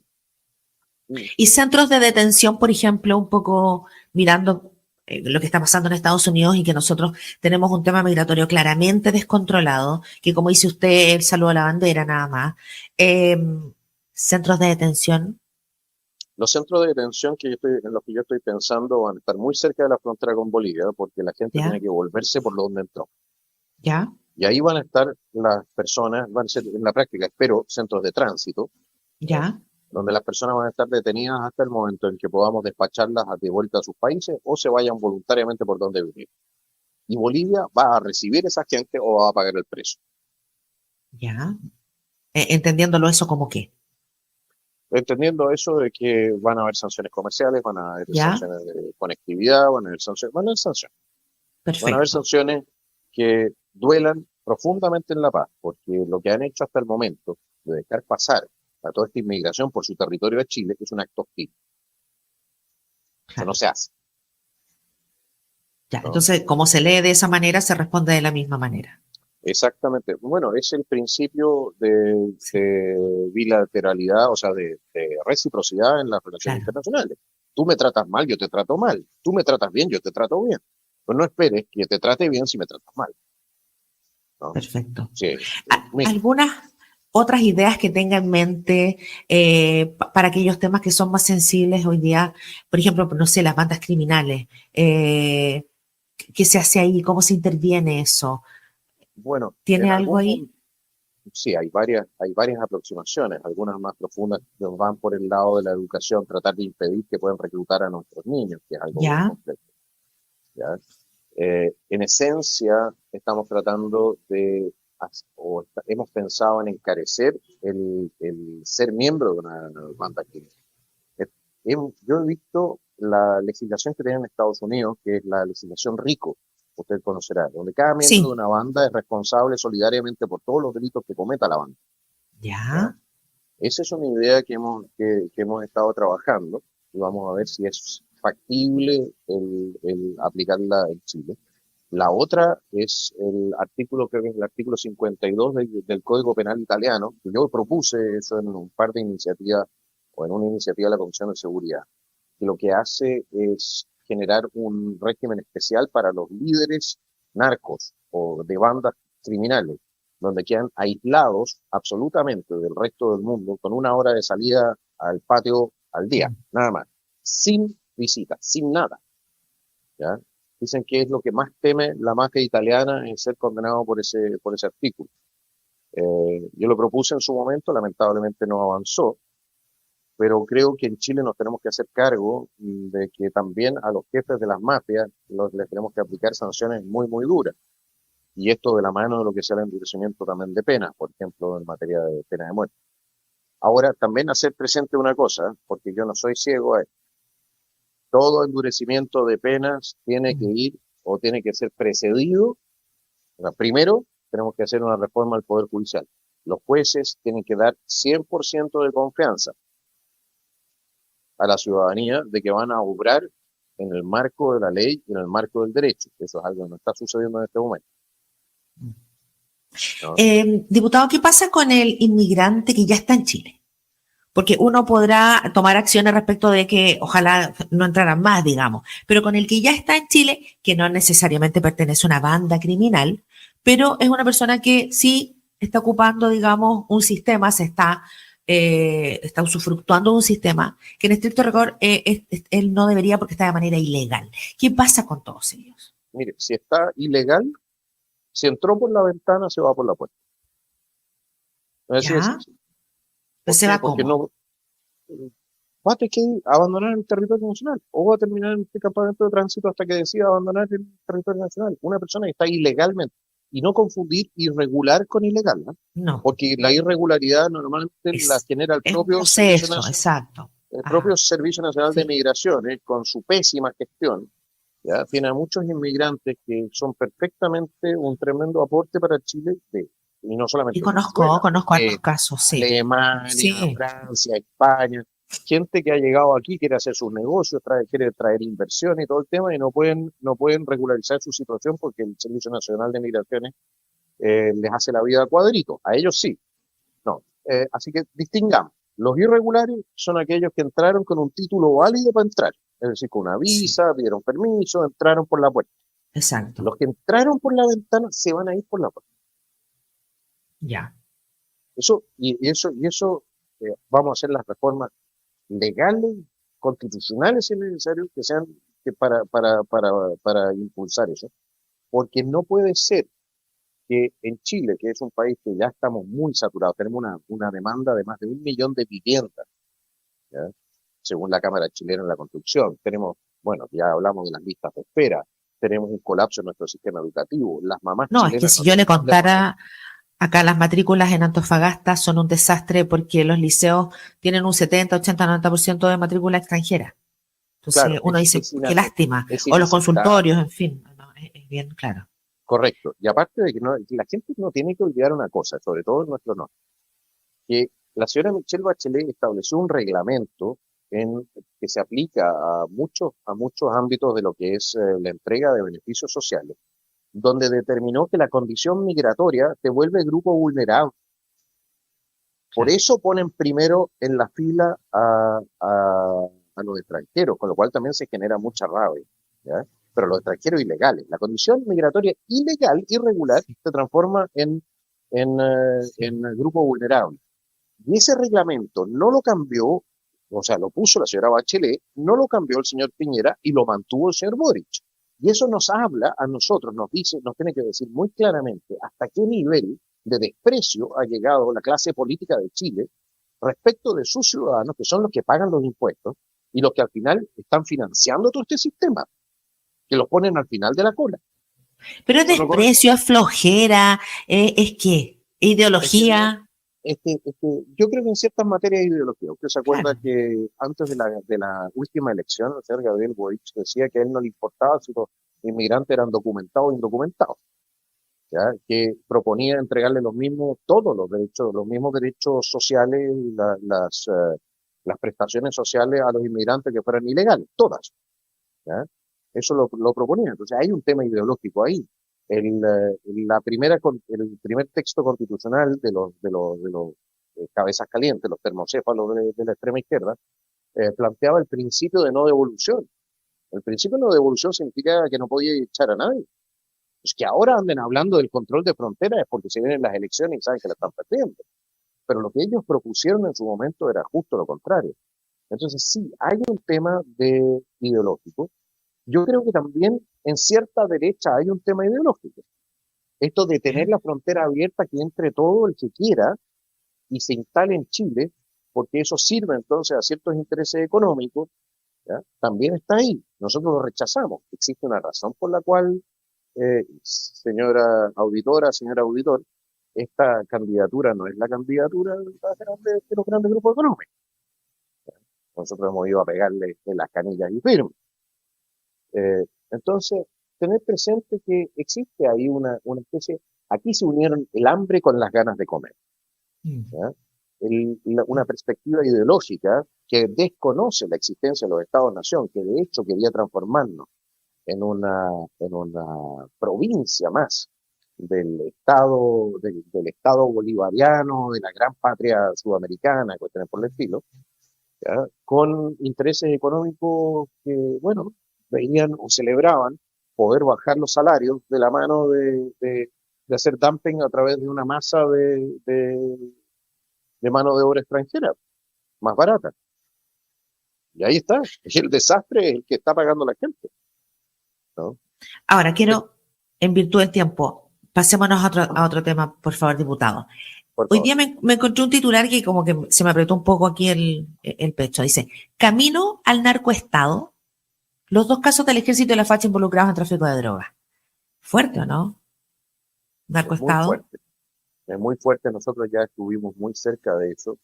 mm, Y centros de detención, por ejemplo, un poco mirando lo que está pasando en Estados Unidos y que nosotros tenemos un tema migratorio claramente descontrolado, que como dice usted, el saludo a la bandera nada más. Eh, Centros de detención, los centros de detención en los que yo estoy pensando van a estar muy cerca de la frontera con Bolivia, porque la gente tiene ¿ya? que volverse por donde entró. ¿Ya? Y ahí van a estar las personas, van a ser en la práctica, espero, centros de tránsito, ¿no? ¿Ya? Donde las personas van a estar detenidas hasta el momento en que podamos despacharlas de vuelta a sus países o se vayan voluntariamente por donde vinieron. Y Bolivia va a recibir a esa gente o va a pagar el precio. ¿Ya? Entendiéndolo eso como qué. Entendiendo eso de que van a haber sanciones comerciales, van a haber ¿Ya? sanciones de conectividad, van a haber Perfecto. sanciones que duelan profundamente en la paz, porque lo que han hecho hasta el momento de dejar pasar a toda esta inmigración por su territorio de Chile es un acto hostil. Eso no Claro. se hace, Ya. ¿no? Entonces, como se lee de esa manera, se responde de la misma manera. Exactamente. Bueno, es el principio de, Sí, de bilateralidad, o sea, de reciprocidad en las relaciones claro. internacionales. Tú me tratas mal, yo te trato mal. Tú me tratas bien, yo te trato bien. Pues no esperes que te trate bien si me tratas mal, ¿no? Perfecto. Sí, mínimo. ¿Algunas otras ideas que tenga en mente para aquellos temas que son más sensibles hoy día? Por ejemplo, no sé, las bandas criminales. ¿Qué se hace ahí? ¿Cómo se interviene eso? Bueno, ¿Tiene en algo algún ahí? punto, sí, hay varias aproximaciones, algunas más profundas nos van por el lado de la educación, tratar de impedir que puedan reclutar a nuestros niños, que es algo bien Ya, complejo, ¿ya? En esencia, estamos tratando hemos pensado en encarecer el ser miembro de una banda criminal. Eh, yo he visto la legislación que tienen en Estados Unidos, que es la legislación RICO, usted conocerá, donde cada miembro de sí, una banda es responsable solidariamente por todos los delitos que cometa la banda, ¿ya? ya, Esa es una idea que hemos estado trabajando y vamos a ver si es factible el aplicarla en Chile. La otra es el artículo, creo que es el artículo 52 del Código Penal italiano, que yo propuse eso en un par de iniciativas o en una iniciativa de la Comisión de Seguridad, que lo que hace es generar un régimen especial para los líderes narcos o de bandas criminales, donde quedan aislados absolutamente del resto del mundo, con una hora de salida al patio al día, nada más, sin visitas, sin nada, ¿ya? Dicen que es lo que más teme la mafia italiana en ser condenado por ese artículo. Yo lo propuse en su momento, lamentablemente no avanzó, pero creo que en Chile nos tenemos que hacer cargo de que también a los jefes de las mafias les tenemos que aplicar sanciones muy, muy duras. Y esto de la mano de lo que sea el endurecimiento también de penas, por ejemplo, en materia de pena de muerte. Ahora, también hacer presente una cosa, porque yo no soy ciego a esto. Todo endurecimiento de penas tiene que ir o tiene que ser precedido. O sea, primero, tenemos que hacer una reforma al Poder Judicial. Los jueces tienen que dar 100% de confianza a la ciudadanía de que van a obrar en el marco de la ley y en el marco del derecho. Eso es algo que no está sucediendo en este momento, ¿no? Diputado, ¿qué pasa con el inmigrante que ya está en Chile? Porque uno podrá tomar acciones respecto de que ojalá no entraran más, digamos, pero con el que ya está en Chile, que no necesariamente pertenece a una banda criminal, pero es una persona que sí está ocupando, digamos, un sistema, está usufructuando un sistema que en estricto rigor él no debería porque está de manera ilegal. ¿Qué pasa con todos ellos? Mire, si está ilegal, si entró por la ventana, se va por la puerta. Es así de ¿Ya? sencillo. Pues ¿Por se qué? va Porque cómo. no va a tener que abandonar el territorio nacional o va a terminar en este campamento de tránsito hasta que decida abandonar el territorio nacional. Una persona que está ilegalmente y no confundir irregular con ilegal, ¿no? No, Porque la irregularidad normalmente la genera es un proceso, exacto. El Ajá, propio Servicio Nacional de sí. Migraciones, con su pésima gestión, ¿ya? Tiene a muchos inmigrantes que son perfectamente un tremendo aporte para Chile, y no Y solamente de conozco, Venezuela, conozco hartos de casos, sí. Alemania, Sí, Francia, España, gente que ha llegado aquí, quiere hacer sus negocios, quiere traer inversión y todo el tema, y no pueden regularizar su situación porque el Servicio Nacional de Migraciones les hace la vida a cuadrito. A ellos sí, no. Así que distingamos. Los irregulares son aquellos que entraron con un título válido para entrar, es decir, con una sí, visa, pidieron permiso, entraron por la puerta. exacto. Los que entraron por la ventana se van a ir por la puerta. Ya. Eso, vamos a hacer las reformas legales, constitucionales si es necesario, que sean para impulsar eso. Porque no puede ser que en Chile, que es un país que ya estamos muy saturados, tenemos una demanda de más de 1 millón de viviendas, ¿ya? Según la Cámara Chilena de la Construcción. Tenemos, bueno, ya hablamos de las listas de espera, tenemos un colapso en nuestro sistema educativo, las mamás No, es que chilenas si no yo le tienen dónde poner. contara, acá las matrículas en Antofagasta son un desastre porque los liceos tienen un 70, 80, 90% de matrícula extranjera. Entonces Claro, uno dice, es, qué lástima. es O los inaceptable, consultorios, en fin, no, es bien claro. correcto. Y aparte de que la gente no tiene que olvidar una cosa, sobre todo en nuestro norte, que la señora Michelle Bachelet estableció un reglamento que se aplica a muchos ámbitos de lo que es la entrega de beneficios sociales, donde determinó que la condición migratoria te vuelve grupo vulnerable. Por Claro. eso ponen primero en la fila a los extranjeros, con lo cual también se genera mucha rabia, ¿ya? Pero los extranjeros ilegales. La condición migratoria ilegal, irregular, Sí, se transforma sí. en grupo vulnerable. Y ese reglamento no lo cambió, o sea, lo puso la señora Bachelet, no lo cambió el señor Piñera y lo mantuvo el señor Boric. Y eso nos habla a nosotros, nos dice, nos tiene que decir muy claramente hasta qué nivel de desprecio ha llegado la clase política de Chile respecto de sus ciudadanos, que son los que pagan los impuestos y los que al final están financiando todo este sistema, que los ponen al final de la cola. Pero es Eso no corresponde. desprecio, es flojera, es qué, Es que no, ideología, yo creo que en ciertas materias de ideología, usted se acuerda claro. que antes de la última elección, el señor Gabriel Boric decía que a él no le importaba si los inmigrantes eran documentados o indocumentados. ¿ya? Que proponía entregarle todos los mismos derechos sociales y las prestaciones sociales a los inmigrantes que fueran ilegales, todas. ¿Ya? Eso lo proponía. Entonces hay un tema ideológico ahí. El primer texto constitucional de los cabezas calientes, los termocéfalos de la extrema izquierda, planteaba el principio de no devolución. El principio de no devolución significa que no podía echar a nadie. Pues que ahora anden hablando del control de fronteras es porque se vienen las elecciones y saben que la están perdiendo. Pero lo que ellos propusieron en su momento era justo lo contrario. Entonces sí, hay un tema ideológico. Yo creo que también en cierta derecha hay un tema ideológico. Esto de tener la frontera abierta, que entre todo el que quiera y se instale en Chile, porque eso sirve entonces a ciertos intereses económicos, ¿ya? También está ahí. Nosotros lo rechazamos. Existe una razón por la cual, señora auditora, señor auditor, esta candidatura no es la candidatura de los grandes grupos económicos. Nosotros hemos ido a pegarle en las canillas y firme. Entonces, tener presente que existe ahí una especie, aquí se unieron el hambre con las ganas de comer, ¿ya? Una perspectiva ideológica que desconoce la existencia de los Estados-nación, que de hecho quería transformarnos en una provincia más del Estado bolivariano, de la gran patria sudamericana, cuestiones por el estilo, ¿ya? Con intereses económicos que, bueno, veían o celebraban poder bajar los salarios de la mano de hacer dumping a través de una masa de mano de obra extranjera, más barata. Y ahí está, el desastre es el que está pagando la gente, ¿no? Ahora, quiero, en virtud del tiempo, pasémonos a otro tema, por favor, diputado. Hoy día me encontré un titular que como que se me apretó un poco aquí el pecho. Dice, camino al narcoestado, los 2 casos del ejército y la facha involucrados en tráfico de drogas. Fuerte, ¿o no? Narcoestado. Es muy fuerte. Nosotros ya estuvimos muy cerca de eso.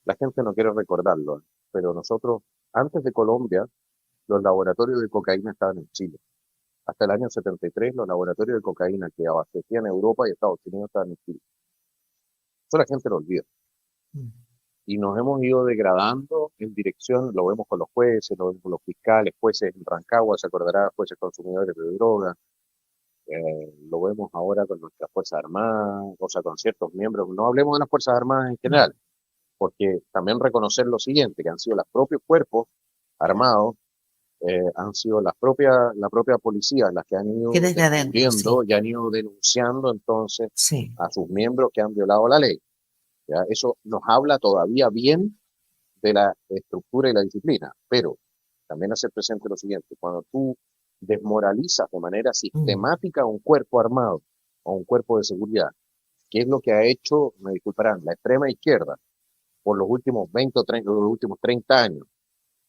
La gente no quiere recordarlo, pero nosotros, antes de Colombia, los laboratorios de cocaína estaban en Chile. Hasta el año 73, los laboratorios de cocaína que abastecían Europa y Estados Unidos estaban en Chile. Eso la gente lo olvida. Y nos hemos ido degradando en dirección, lo vemos con los jueces, lo vemos con los fiscales, jueces en Rancagua, se acordará, jueces consumidores de drogas, lo vemos ahora con nuestras Fuerzas Armadas, o sea, con ciertos miembros. No hablemos de las Fuerzas Armadas en general, porque también reconocer lo siguiente, que han sido los propios cuerpos armados, han sido la propia policía las que han ido descubriendo y han ido denunciando entonces a sus miembros que han violado la ley. ¿Ya? Eso nos habla todavía bien de la estructura y la disciplina, pero también hacer presente lo siguiente, cuando tú desmoralizas de manera sistemática a un cuerpo armado o un cuerpo de seguridad, que es lo que ha hecho, me disculparán, la extrema izquierda por los últimos 20 o 30, los últimos 30 años,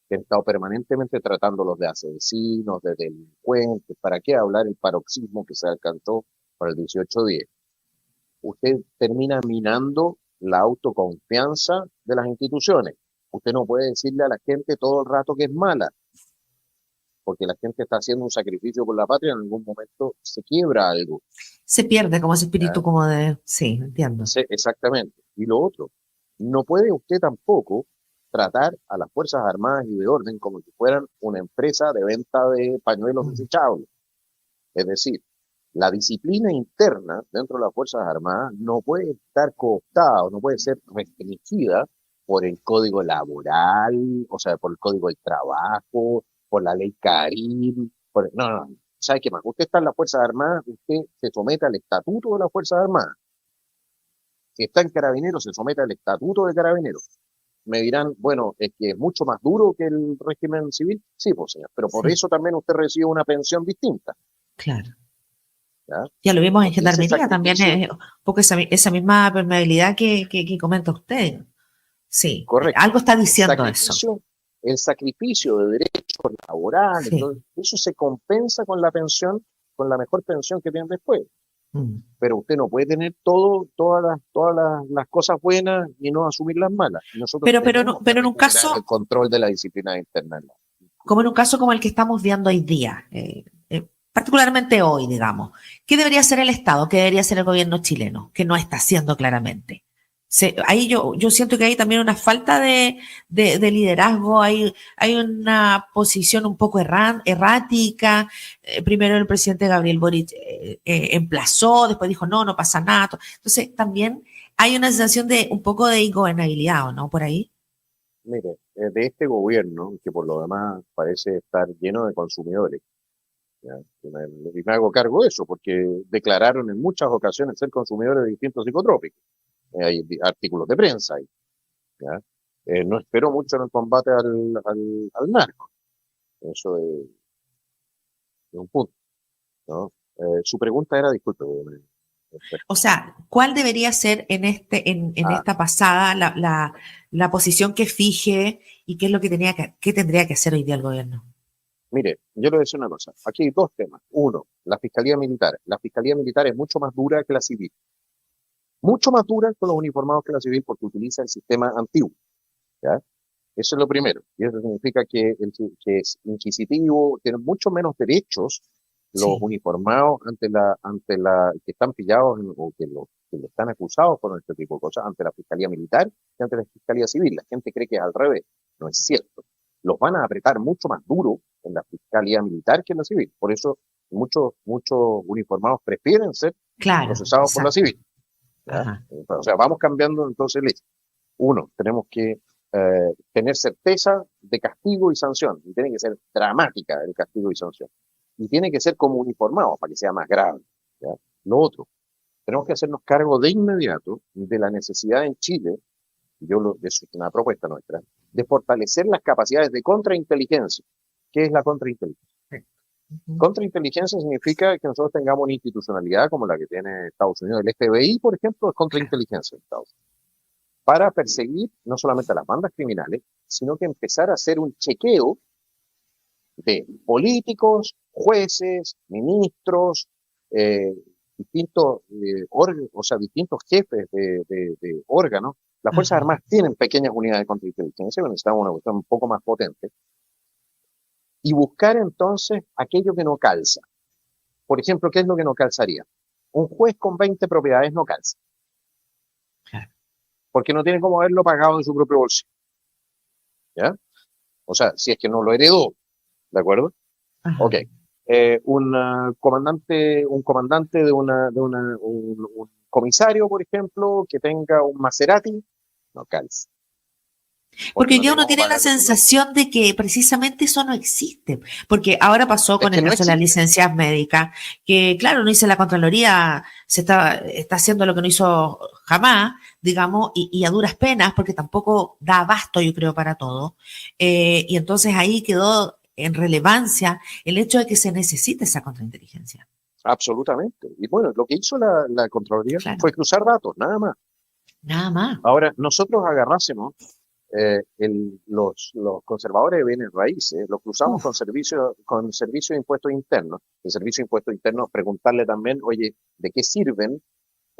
que han estado permanentemente tratándolos de asesinos, de delincuentes, ¿para qué hablar el paroxismo que se alcanzó para el 18-10? Usted termina minando la autoconfianza de las instituciones. Usted no puede decirle a la gente todo el rato que es mala, porque la gente está haciendo un sacrificio por la patria, en algún momento se quiebra algo. Se pierde como ese espíritu como de... Sí, entiendo. Sí, exactamente. Y lo otro, no puede usted tampoco tratar a las Fuerzas Armadas y de Orden como si fueran una empresa de venta de pañuelos desechables. Es decir, la disciplina interna dentro de las Fuerzas Armadas no puede estar cooptada o no puede ser restringida por el código laboral, o sea, por el código del trabajo, por la ley Karim. No. ¿Sabe qué más? Usted está en las Fuerzas Armadas, usted se somete al estatuto de las Fuerzas Armadas. Si está en Carabineros, se somete al estatuto de Carabineros. Me dirán, bueno, es que es mucho más duro que el régimen civil. Sí, pues señor, pero por eso también usted recibe una pensión distinta. Claro. Ya lo vimos en Gendarmería también, porque esa misma permeabilidad que comenta usted. Sí, correcto. Algo está diciendo eso. El sacrificio de derechos laborales, entonces, eso se compensa con la pensión, con la mejor pensión que tienen después. Pero usted no puede tener todas las cosas buenas y no asumir las malas. Nosotros pero en un caso... El control de la disciplina interna. Como en un caso como el que estamos viendo hoy día. particularmente hoy, digamos. ¿Qué debería hacer el Estado? ¿Qué debería hacer el gobierno chileno? Que no está haciendo claramente. Ahí yo siento que hay también una falta de liderazgo, hay una posición un poco errática. Primero el presidente Gabriel Boric emplazó, después dijo no, no pasa nada. Entonces también hay una sensación de un poco de ingobernabilidad, ¿o no? Por ahí. Mire, de este gobierno, que por lo demás parece estar lleno de consumidores, ¿ya? Y me hago cargo de eso, porque declararon en muchas ocasiones ser consumidores de distintos psicotrópicos. Hay artículos de prensa ahí, ¿ya? No espero mucho en el combate al narco. Eso es un punto, ¿no? Su pregunta era, disculpe, O sea, ¿cuál debería ser en ah, esta pasada la posición que fije y qué es lo que qué tendría que hacer hoy día el gobierno? mire, yo le voy a decir una cosa. Aquí hay dos temas. Uno, la Fiscalía Militar. La Fiscalía Militar es mucho más dura que la civil. Mucho más dura con los uniformados que la civil porque utiliza el sistema antiguo, ¿ya? Eso es lo primero. Y eso significa que es inquisitivo, tiene mucho menos derechos los Sí, uniformados que están pillados o que lo están acusados por este tipo de cosas ante la Fiscalía Militar que ante la Fiscalía Civil. La gente cree que es al revés. No es cierto. Los van a apretar mucho más duro en la Fiscalía Militar que en la Civil. Por eso muchos uniformados prefieren ser claro, procesados por la exacto. Civil, ¿ya? Ajá. O sea, vamos cambiando entonces el hecho. Uno, tenemos que tener certeza de castigo y sanción, y tiene que ser dramática el castigo y sanción, y tiene que ser como uniformado para que sea más grave, ¿ya? Lo otro, tenemos que hacernos cargo de inmediato de la necesidad en Chile, eso es una propuesta nuestra, de fortalecer las capacidades de contrainteligencia. ¿Qué es la contrainteligencia? Ujú. Contrainteligencia significa que nosotros tengamos una institucionalidad como la que tiene Estados Unidos. El FBI, por ejemplo, es Claro. contrainteligencia en Estados Unidos para perseguir no solamente a las bandas criminales, sino que empezar a hacer un chequeo de políticos, jueces, ministros, eh, distintos jefes de órganos. Las Fuerzas Ajá. Armadas tienen pequeñas unidades de contrainteligencia, pero necesitamos una cuestión un poco más potente, y buscar entonces aquello que no calza. Por ejemplo, ¿qué es lo que no calzaría? Un juez con 20 propiedades no calza, Claro. porque no tiene cómo haberlo pagado de su propio bolsillo, ¿ya? O sea, si es que no lo heredó, ¿de acuerdo? Ok. Ajá. Un comandante un comisario, por ejemplo, que tenga un Maserati, no calza, Porque porque hoy no día tiene uno cómo tiene la pagarlo su propio. sensación de que precisamente eso no existe. Porque ahora pasó Es con que el no caso de las existe. licencias médicas, que claro, no dice la Contraloría, está haciendo lo que no hizo jamás, digamos, y a duras penas, porque tampoco da abasto, yo creo, para todo. Y entonces ahí quedó en relevancia el hecho de que se necesita esa contrainteligencia. Absolutamente. Y bueno, lo que hizo la Contraloría Claro, fue cruzar datos, nada más. nada más. Ahora, nosotros agarrásemos los conservadores de bienes raíces, los cruzamos Uf, con servicio de impuestos internos. El servicio de impuestos internos, preguntarle también, oye, ¿de qué sirven?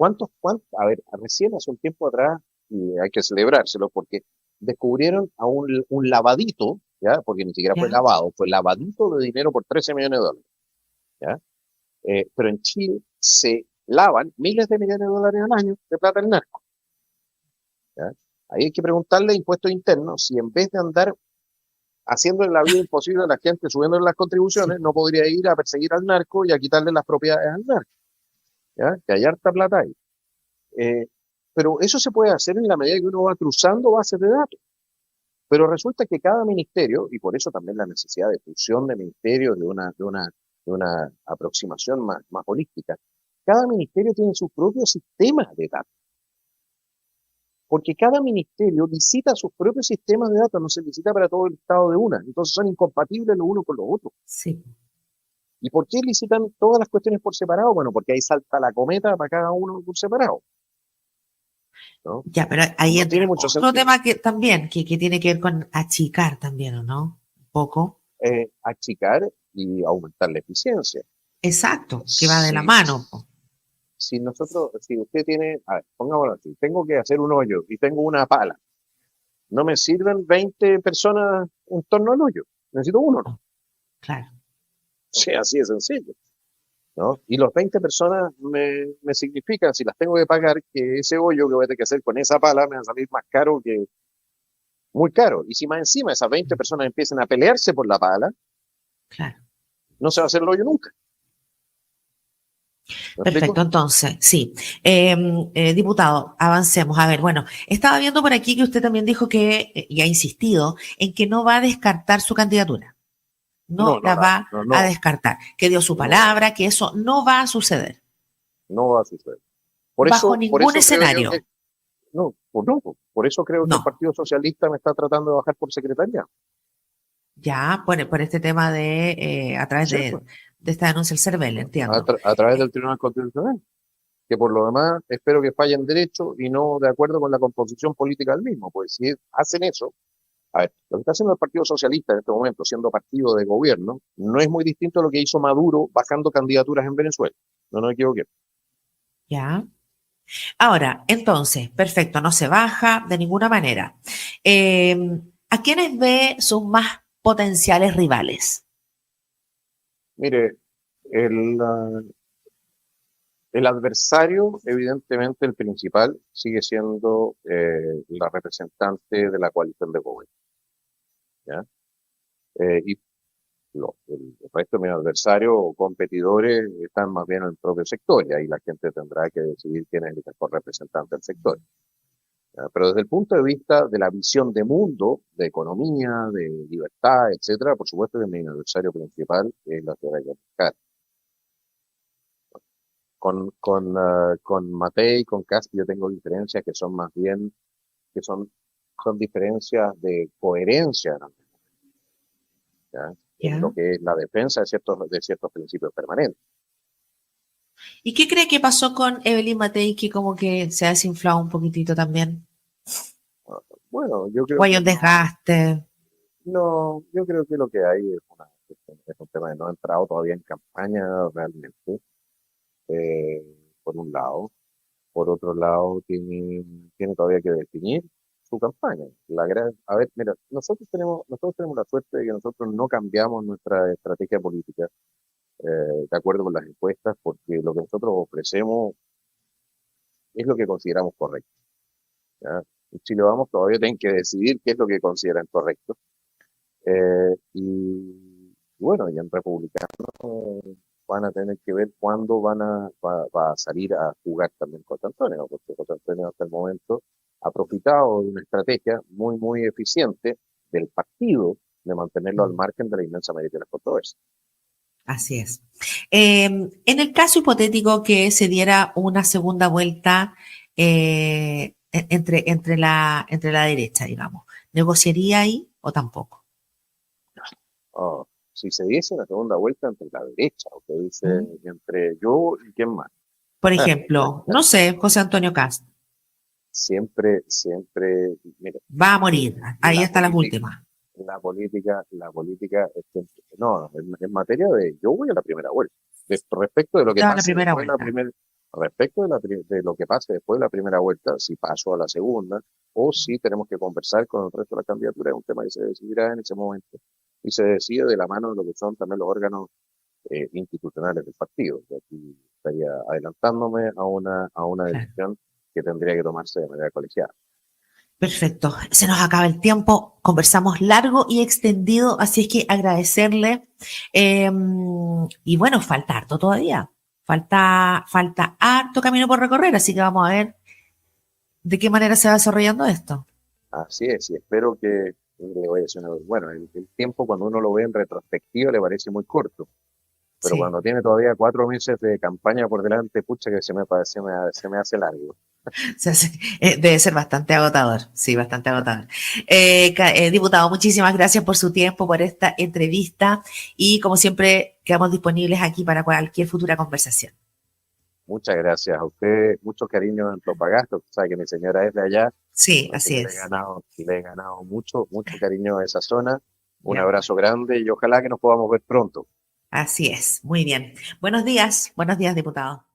A ver, recién hace un tiempo atrás, y hay que celebrárselo, porque descubrieron a un lavadito, ¿ya? Porque ni siquiera fue ¿ya? lavado, fue lavadito de dinero por 13 millones de dólares, ¿ya? Pero en Chile se lavan miles de millones de dólares al año de plata en narco, ¿ya? Ahí hay que preguntarle a impuestos internos si en vez de andar haciéndole la vida imposible a la gente, subiendo las Sí. contribuciones, no podría ir a perseguir al narco y a quitarle las propiedades al narco, ¿ya? Que hay harta plata ahí. Eh, pero eso se puede hacer en la medida que uno va cruzando bases de datos. Pero resulta que cada ministerio, y por eso también la necesidad de fusión de ministerios, de una aproximación más holística, cada ministerio tiene sus propios sistemas de datos. Porque cada ministerio licita sus propios sistemas de datos, no se licita para todo el estado de una. Entonces son incompatibles los unos con los otros. Sí. ¿Y por qué licitan todas las cuestiones por separado? Bueno, porque ahí salta la cometa para cada uno por separado, ¿no? Ya, pero ahí No tiene entra mucho otro sentido. tema que también, que tiene que ver con achicar también, ¿o no? Un poco. Achicar y aumentar la eficiencia. Exacto, que va de la Si, mano, po. si usted tiene, a ver, pongámoslo así, tengo que hacer un hoyo y tengo una pala, no me sirven 20 personas en torno al hoyo, necesito uno, ¿no? Claro. Sí, así de sencillo. ¿no? Y los 20 personas me significan, si las tengo que pagar, que ese hoyo que voy a tener que hacer con esa pala me va a salir más caro que, muy caro. Y si más encima esas 20 personas empiezan a pelearse por la pala, Claro. no se va a hacer el hoyo nunca. ¿Me Perfecto, explico? entonces, sí. Diputado, avancemos. A ver, bueno, estaba viendo por aquí que usted también dijo que, y ha insistido, en que no va a descartar su candidatura. No, No la va no, a no, descartar. Que dio su no, palabra, que eso no va a suceder. no va a suceder. Bajo Por ningún eso creo yo que, escenario. no, por eso creo que el No. Partido Socialista me está tratando de bajar por secretaría. Ya, por este tema de, a través Sí, pues, de esta denuncia del CERVEL, entiendo. a través del Tribunal Constitucional, que por lo demás espero que falle en derecho y no de acuerdo con la composición política del mismo, pues si hacen eso, a ver, lo que está haciendo el Partido Socialista en este momento, siendo partido de gobierno, no es muy distinto a lo que hizo Maduro bajando candidaturas en Venezuela. No nos equivoquemos. Ya. Ahora, entonces, perfecto, no se baja de ninguna manera. ¿A quiénes ve sus más potenciales rivales? Mire, el, el adversario, evidentemente el principal, sigue siendo la representante de la coalición de gobierno. ¿Ya? Y el resto de mis adversarios o competidores están más bien en el propio sector y ahí la gente tendrá que decidir quién es el mejor representante del sector. ¿Ya? Pero desde el punto de vista de la visión de mundo, de economía, de libertad, etcétera, por supuesto que mi adversario principal es la ciudad de Cascar. Con Matei y con Caspi yo tengo diferencias que son más bien, que son diferencias de coherencia, ¿no? ¿Ya? En lo ¿Ya? que es la defensa de ciertos principios permanentes. ¿Y qué cree que pasó con Evelyn Matei, que como que se ha desinflado un poquitito también? Bueno, yo ¿O creo hay que un desgaste? no, yo creo que lo que hay es un tema de no ha entrado todavía en campaña realmente, eh, por un lado. Por otro lado, tiene todavía que definir su campaña. A ver, mira, nosotros tenemos la suerte de que nosotros no cambiamos nuestra estrategia política de acuerdo con las encuestas, porque lo que nosotros ofrecemos es lo que consideramos correcto. ¿Ya? En Chile Vamos todavía tienen que decidir qué es lo que consideran correcto. Y bueno, y en Republicano van a tener que ver cuándo va a salir a jugar también contra Antonio, porque contra Antonio hasta el momento ha profitado de una estrategia muy, muy eficiente del partido de mantenerlo al Mm, margen de la inmensa mayoría de las controversias. así es. En el caso hipotético que se diera una segunda vuelta entre la derecha, digamos, ¿negociaría ahí o tampoco? Ah, si se diese una segunda vuelta entre la derecha, o que dice ¿Mm? entre yo y quién más. Por ejemplo, no sé, José Antonio Cast Siempre, mira, va a morir. Ahí la están las política, últimas. la política es siempre, no, en materia de, yo voy a la primera vuelta. Respecto de lo que Usted va a la pase primera después de la vuelta. primera, respecto de lo que pase después de la primera vuelta, si paso a la segunda, o si tenemos que conversar con el resto de la candidatura, es un tema que se decidirá en ese momento. Y se decide de la mano de lo que son también los órganos institucionales del partido. Y aquí estaría adelantándome a una Claro. decisión que tendría que tomarse de manera colegiada. Perfecto. Se nos acaba el tiempo. Conversamos largo y extendido, así es que agradecerle. Eh, y bueno, falta harto todavía. Falta harto camino por recorrer, así que vamos a ver de qué manera se va desarrollando esto. Así es, y espero que, bueno, el tiempo cuando uno lo ve en retrospectiva le parece muy corto, pero Sí. cuando tiene todavía 4 meses de campaña por delante, pucha que se me hace largo. Debe ser bastante agotador, sí, bastante agotador. Diputado, muchísimas gracias por su tiempo, por esta entrevista y como siempre quedamos disponibles aquí para cualquier futura conversación. Muchas gracias a usted, mucho cariño en Antofagasta, usted sabe que mi señora es de allá, Sí, así así que es. le he ganado mucho, mucho cariño a esa zona. Un Ya, abrazo grande y ojalá que nos podamos ver pronto. así es. Muy bien. Buenos días, diputado.